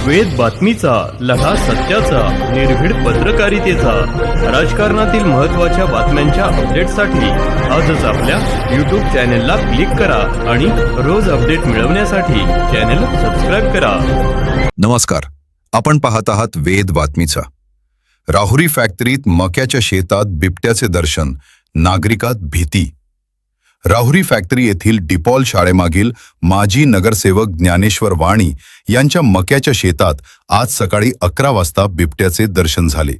वेद बातमीचा, लढा सत्याचा, निर्भीड पत्रकारितेचा, राजकारणातील महत्त्वाच्या बातम्यांच्या अपडेटसाठी आजच आपल्या यूट्यूब चॅनेलला क्लिक करा आणि रोज अपडेट मिळवण्यासाठी चॅनेल सबस्क्राईब करा. नमस्कार, आपण पाहत आहात वेद बातमीचा. राहुरी फॅक्टरीत मक्याच्या शेतात बिबट्याचे दर्शन, नागरिकात भीती. राहुरी फॅक्टरी येथील डिपॉल शाळेमागील माजी नगरसेवक ज्ञानेश्वर वाणी यांच्या मक्याच्या शेतात आज सकाळी 11 वाजता बिबट्याचे दर्शन झाले.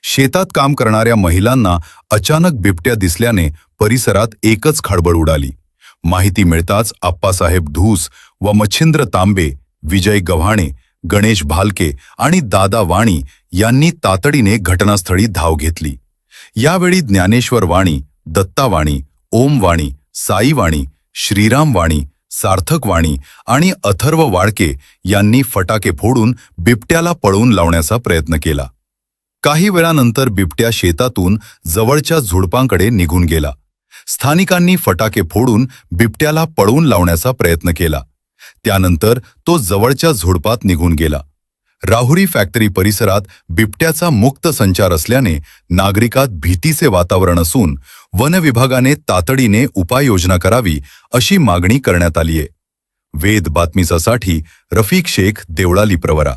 शेतात काम करणाऱ्या महिलांना अचानक बिबट्या दिसल्याने परिसरात एकच खळबळ उडाली. माहिती मिळताच आप्पासाहेब धूस व मच्छिंद्र तांबे, विजय गव्हाणे, गणेश भालके आणि दादा वाणी यांनी तातडीने घटनास्थळी धाव घेतली. यावेळी ज्ञानेश्वर वाणी, दत्ता वाणी, ओम वाणी, साई वाणी, श्रीराम वाणी, सार्थक वाणी आणि अथर्व वाळके यांनी फटाके फोडून बिबट्याला पळवून लावण्याचा प्रयत्न केला. काही वेळानंतर बिबट्या शेतातून जवळच्या झुडपांकडे निघून गेला. स्थानिकांनी फटाके फोडून बिबट्याला पळवून लावण्याचा प्रयत्न केला. त्यानंतर तो जवळच्या झुडपात निघून गेला. राहुरी फॅक्टरी परिसरात बिबट्याचा मुक्त संचार असल्याने नागरिकात भीतीचे वातावरण असून वन विभागाने तातडीने उपाययोजना करावी अशी मागणी करण्यात आली आहे. वेद बातमीसाठी रफिक शेख, देवळाली प्रवरा.